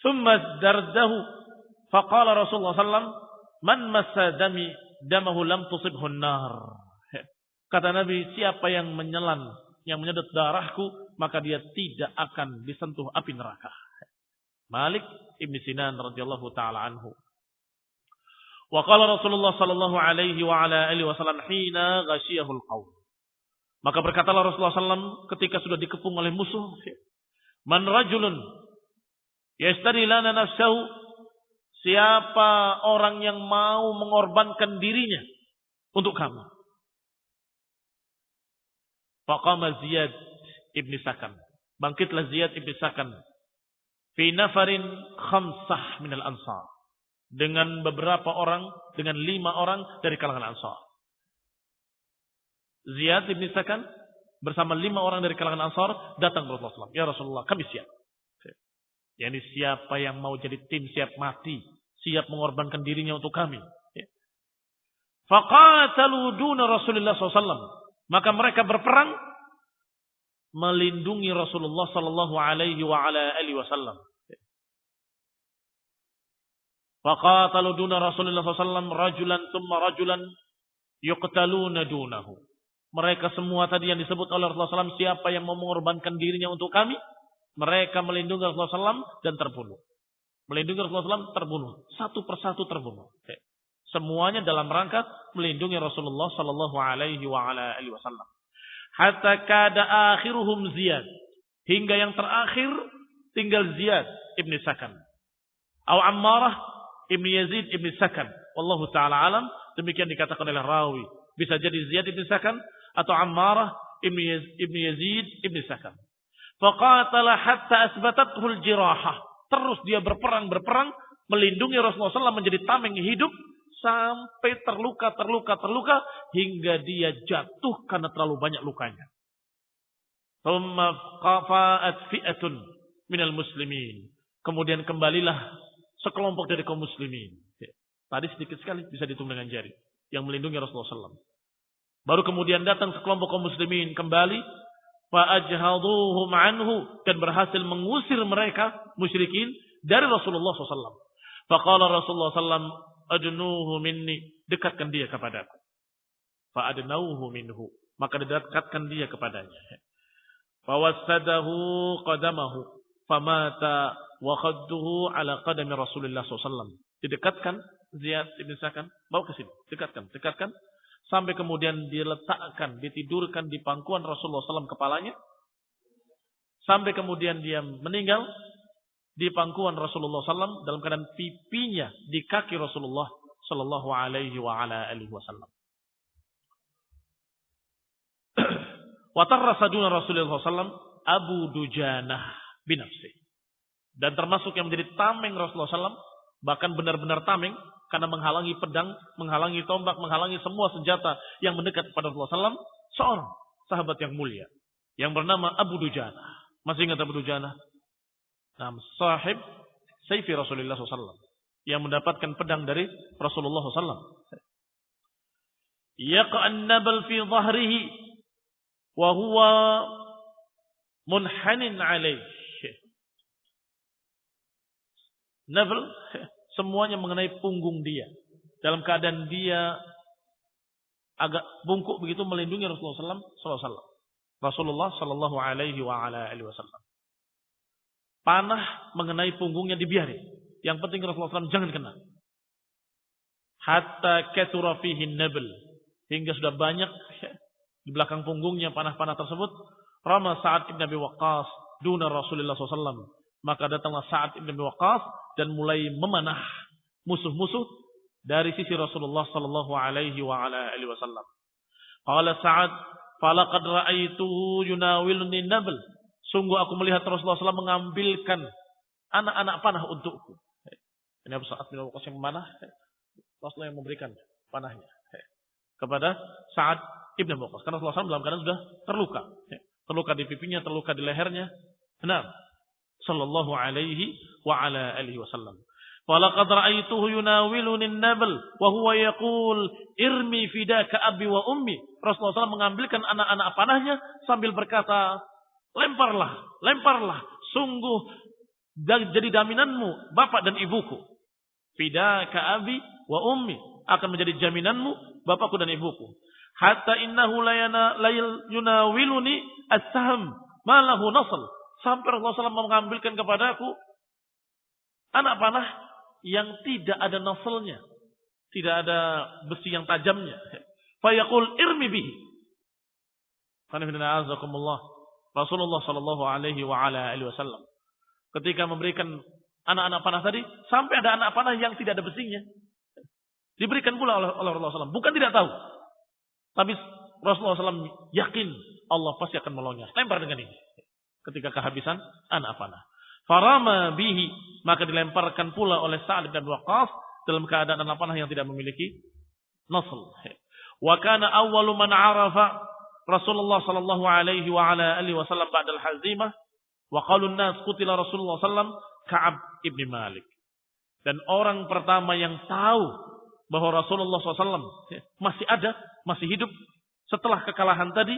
Thumma dardahu faqala Rasulullah SAW, man massa damahu lam tusibhu an-nar. Kata Nabi, siapa yang menyelan, yang menyedot darahku, maka dia tidak akan disentuh api neraka. Malik ibn Sinan radhiyallahu taala anhu. Wa qala Rasulullah sallallahu alaihi wa ala alihi wasallam hina ghashiyahul qaum. Maka berkatalah Rasulullah SAW ketika sudah dikepung oleh musuh, man rajulun yastari lana nafsahu, siapa orang yang mau mengorbankan dirinya untuk kamu. Faqama Ziyad ibn Sakan. Bangkitlah Ziyad ibn Sakan. Fi nafarin khamsah minal ansar. Dengan beberapa orang, dengan 5 orang dari kalangan Ansar. Ziyad ibn Sakan bersama 5 orang dari kalangan Ansar datang ke Rasulullah SAW. Ya Rasulullah, kami siap. Yani siapa yang mau jadi tim siap mati, siap mengorbankan dirinya untuk kami. Faqatalu duna Rasulullah SAW. Maka mereka berperang melindungi Rasulullah sallallahu alaihi wa ala alihi wasallam. Faqatalu duna Rasulullah SAW rajulan thumma rajulan yuqtaluna dunahu. Mereka semua tadi yang disebut oleh Rasulullah SAW, siapa yang mau mengorbankan dirinya untuk kami, mereka melindungi Rasulullah SAW dan terbunuh. Melindungi Rasulullah SAW terbunuh. Satu persatu terbunuh. Semuanya dalam rangka melindungi Rasulullah sallallahu alaihi wa ala alihi wasallam. Hatta kada akhiruhum Ziyad. Hingga yang terakhir tinggal Ziyad ibn Sakan. Atau Ammarah ibn Yazid ibn Sakan. Wallahu ta'ala alam. Demikian dikatakan oleh rawi. Bisa jadi Ziyad ibn Sakan atau Ammarah ibn Yazid ibn Sakan. Faqatala hatta asbatathul jirahah. Terus dia berperang melindungi Rasulullah SAW menjadi tameng hidup sampai terluka hingga dia jatuh karena terlalu banyak lukanya. Thumma qafa'at fi'atun minal muslimin. Kemudian kembalilah sekelompok dari kaum muslimin. Tadi sedikit sekali bisa dihitung dengan jari yang melindungi Rasulullah SAW. Baru kemudian datang sekelompok kaum muslimin kembali, fa'ajhaduhum anhu, dan berhasil mengusir mereka musyrikin dari Rasulullah SAW. Faqala Rasulullah SAW, adnuhu minni, dekatkan dia kepadaku. Fa'adnauhu minhu, maka didekatkan dia kepadanya. Fawassadahu qadamahu famata wa khadduhu ala qadami Rasulullah SAW. Didekatkan Ziyad ibn Sakan, bawa ke sini, dekatkan sampai kemudian diletakkan, ditidurkan di pangkuan Rasulullah SAW kepalanya, Sampai kemudian dia meninggal di pangkuan Rasulullah SAW dalam keadaan pipinya di kaki Rasulullah Sallallahu Alaihi Wasallam. Watarra saduna Rasulullah SAW Abu Dujanah binafsi. Dan termasuk yang menjadi tameng Rasulullah SAW, bahkan benar-benar tameng karena menghalangi pedang, menghalangi tombak, menghalangi semua senjata yang mendekat kepada Rasulullah SAW, seorang sahabat yang mulia yang bernama Abu Dujanah. Masih ingat Abu Dujanah? Nah, sahib Sayfi Rasulullah SAW yang mendapatkan pedang dari Rasulullah SAW. Yaqa'an nabal fi dhahrihi wa huwa munhanin alaih. Nabal semuanya mengenai punggung dia. Dalam keadaan dia agak bungkuk begitu melindungi Rasulullah SAW. Rasulullah Sallallahu Alaihi Wasallam. Panah mengenai punggungnya dibiarin. Yang penting Rasulullah SAW jangan kena. Hatta kathura fihi nabl. Hingga sudah banyak di belakang punggungnya panah-panah tersebut. Rama Sa'ad ibn Abi Waqqas duna Rasulullah SAW. Maka datanglah Sa'ad ibn Abi Waqqas dan mulai memanah musuh-musuh dari sisi Rasulullah Sallallahu Alaihi Wasallam. Qala Sa'ad, falaqad ra'aituhu yunawiluni nabl. Sungguh aku melihat Rasulullah SAW mengambilkan anak-anak panah untukku. Ini Abu Sa'ad bin Waqqas yang memanah. Rasulullah yang memberikan panahnya kepada Sa'ad ibn Waqqas. Karena Rasulullah SAW dalam keadaan sudah terluka. Terluka di pipinya, terluka di lehernya. Nah, Sallallahu Alaihi Wasallam. Falaqad ra'aituhu yunawiluni nabl wa huwa yaqul irmi fidaka abi wa ummi. Rasulullah SAW mengambilkan anak-anak panahnya sambil berkata, lemparlah, lemparlah, sungguh jadi daminanmu bapak dan ibuku. Fidaka abi wa ummi, akan menjadi jaminanmu bapakku dan ibuku. Hatta innahu la yunawiluni as-sahm ma lahu nasl. Sampai Rasulullah SAW mengambilkan kepadaku anak panah yang tidak ada naslnya, tidak ada besi yang tajamnya. Fayaqul irmi bihi. Rasulullah Sallallahu Alaihi Wasallam ketika memberikan anak-anak panah tadi, sampai ada anak panah yang tidak ada besinya, diberikan pula oleh Rasulullah SAW. Bukan tidak tahu, tapi Rasulullah SAW yakin Allah pasti akan menolongnya. Lempar dengan ini. Ketika kehabisan anak panah, farama bihi, maka dilemparkan pula oleh Sa'ad bin Waqqas dalam keadaan anak panah yang tidak memiliki nasl. Wa kana awwalu man arafa Rasulullah sallallahu alaihi wasallam ba'da al-hazimah wa qalu an-nas qutila Rasulullah sallam Ka'ab ibn Malik. Dan orang pertama yang tahu bahwa Rasulullah SAW masih ada, masih hidup setelah kekalahan tadi,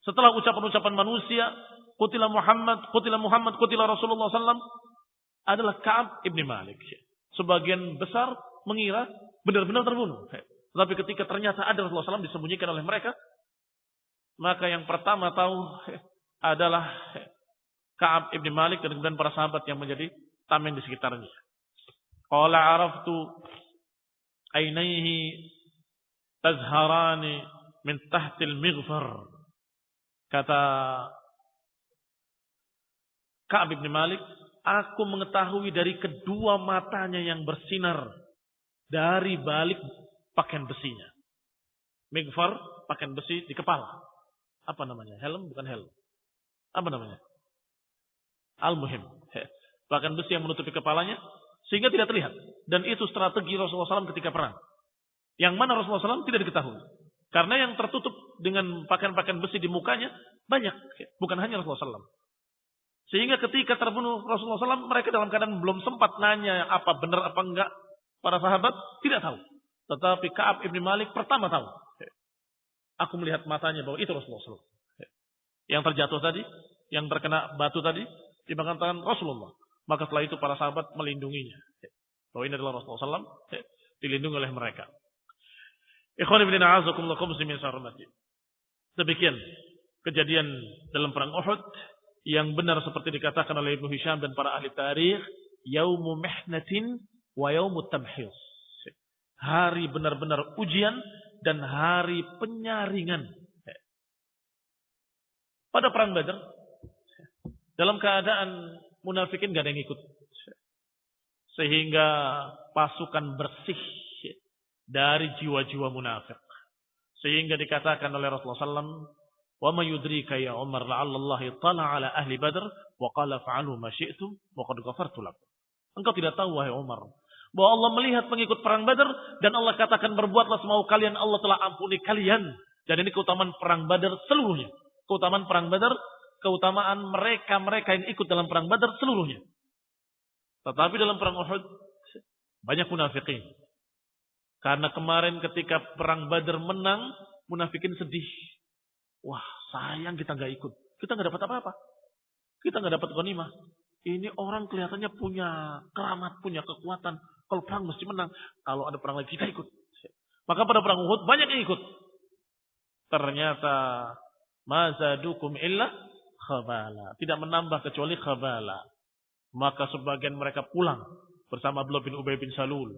setelah ucapan-ucapan manusia, qutila Muhammad, qutila Rasulullah sallam, adalah Ka'ab ibn Malik. Sebagian besar mengira benar-benar terbunuh. Tetapi ketika ternyata ada Rasulullah SAW disembunyikan oleh mereka, maka yang pertama tahu adalah Ka'ab ibn Malik dan kemudian para sahabat yang menjadi tameng di sekitarnya. Qala araftu ainaihi tazharani min tahtil mighfar. Kata Ka'ab ibn Malik, aku mengetahui dari kedua matanya yang bersinar dari balik pakaian besinya. Mighfar, pakaian besi di kepala. Apa namanya? Helm? Bukan helm. Apa namanya? Al-Muhim. Pakaian besi yang menutupi kepalanya sehingga tidak terlihat. Dan itu strategi Rasulullah SAW ketika perang. Yang mana Rasulullah SAW tidak diketahui. Karena yang tertutup dengan pakaian-pakaian besi di mukanya banyak. Bukan hanya Rasulullah SAW. Sehingga ketika terbunuh Rasulullah SAW, mereka dalam keadaan belum sempat nanya apa benar apa enggak. Para sahabat tidak tahu. Tetapi Ka'ab ibn Malik pertama tahu. Aku melihat matanya bahwa itu Rasulullah SAW. Yang terjatuh tadi, yang terkena batu tadi, di belakang tangan Rasulullah. Maka setelah itu para sahabat melindunginya. Bahwa ini adalah Rasulullah SAW, dilindungi oleh mereka. Ikhwan ibn a'azakumullah muslimin sarmati. Demikian kejadian dalam perang Uhud yang benar seperti dikatakan oleh Ibnu Hisham dan para ahli tarikh, yaumu mihnatin wa yaumu tamhis. Hari benar-benar ujian dan hari penyaringan. Pada perang Badar Dalam keadaan munafikin gak ada yang ikut. Sehingga pasukan bersih dari jiwa-jiwa munafik. Sehingga dikatakan oleh Rasulullah SAW, "Wa ma yudrika ya Umar la'allallahi tala ala ahli Badr wa qala fa'alu ma syi'tum wa qad ghafartu lakum." Engkau tidak tahu wahai Umar, bahwa Allah melihat pengikut perang Badar dan Allah katakan berbuatlah semau kalian, Allah telah ampuni kalian. Dan ini keutamaan perang Badar seluruhnya. Keutamaan perang Badar, keutamaan mereka-mereka yang ikut dalam perang Badar seluruhnya. Tetapi dalam perang Uhud banyak munafikin. Karena kemarin ketika perang Badar menang, munafikin sedih. Wah, sayang kita nggak ikut. Kita nggak dapat apa-apa. Kita nggak dapat ghanimah. Ini orang kelihatannya punya keramat, punya kekuatan. Kalau perang mesti menang. Kalau ada perang lagi kita ikut. Maka pada perang Uhud banyak yang ikut. Ternyata mazadukum illa khabala. Tidak menambah kecuali khabala. Maka sebagian mereka pulang bersama Abdullah bin Ubay bin Salul.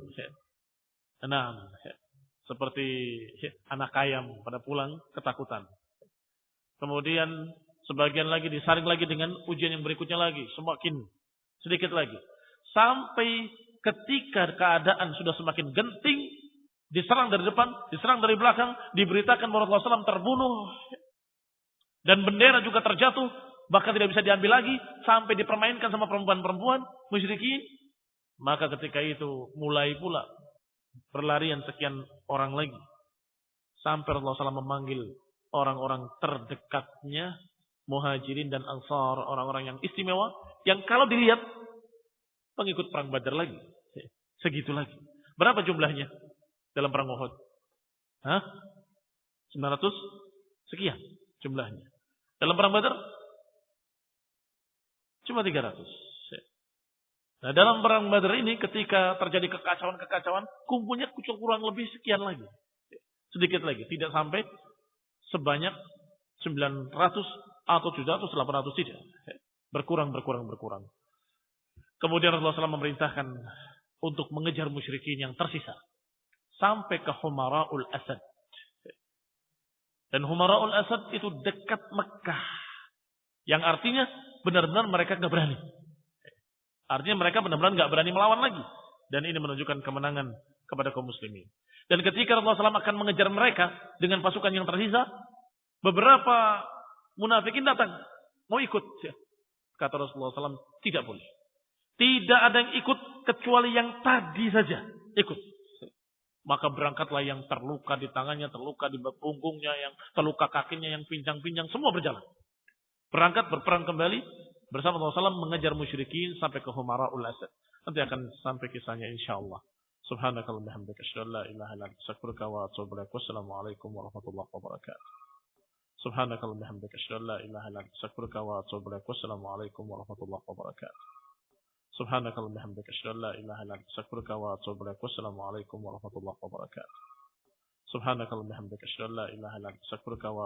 Seperti anak ayam pada pulang ketakutan. Kemudian sebagian lagi disaring lagi dengan ujian yang berikutnya lagi. Semakin sedikit lagi. Sampai ketika keadaan sudah semakin genting. Diserang dari depan, diserang dari belakang. Diberitakan bahwa Rasulullah SAW terbunuh. Dan bendera juga terjatuh. Bahkan tidak bisa diambil lagi. Sampai dipermainkan sama perempuan-perempuan musyrikin. Maka ketika itu mulai pula berlarian sekian orang lagi. Sampai Rasulullah SAW memanggil orang-orang terdekatnya. Muhajirin dan Ansar, orang-orang yang istimewa, yang kalau dilihat pengikut perang Badar lagi, segitu lagi. Berapa jumlahnya dalam perang Uhud? 900 sekian jumlahnya. Dalam perang Badar cuma 300. Nah, dalam perang Badar ini ketika terjadi kekacauan, kumpulnya kurang lebih sekian lagi. Sedikit lagi, tidak sampai sebanyak 900 atau 700, 800 tidak. Berkurang. Kemudian Rasulullah SAW memerintahkan untuk mengejar musyrikin yang tersisa. Sampai ke Humara'ul Asad. Dan Humara'ul Asad itu dekat Mekah. Yang artinya benar-benar mereka gak berani. Artinya mereka benar-benar gak berani melawan lagi. Dan ini menunjukkan kemenangan kepada kaum muslimin. Dan ketika Rasulullah SAW akan mengejar mereka dengan pasukan yang tersisa, beberapa munafikin datang, mau ikut. Kata Rasulullah SAW, tidak boleh. Tidak ada yang ikut kecuali yang tadi saja ikut. Maka berangkatlah yang terluka di tangannya, terluka di punggungnya, yang terluka kakinya, yang pincang-pincang, semua berjalan. Berangkat berperang kembali bersama Rasulullah SAW mengejar musyrikin sampai ke Humara'ul Asad. Nanti akan sampai kisahnya insyaallah. Subhanakallahumma wa bihamdika asyhadu an la ilaha illa anta astaghfiruka wa atubu ilaik. Wassalamualaikum warahmatullahi wabarakatuh. Subhanakallahumma wa bihamdika asyhadu an la ilaha illa anta astaghfiruka wa atubu ilaik. Wassalamualaikum warahmatullahi wabarakatuh. Subhanakallahumma wa bihamdika asyhadu an la ilaha illa anta astaghfiruka wa atubu ilaik. Wassalamualaikum warahmatullahi wabarakatuh. Subhanakallahumma wa bihamdika asyhadu an la ilaha illa anta astaghfiruka wa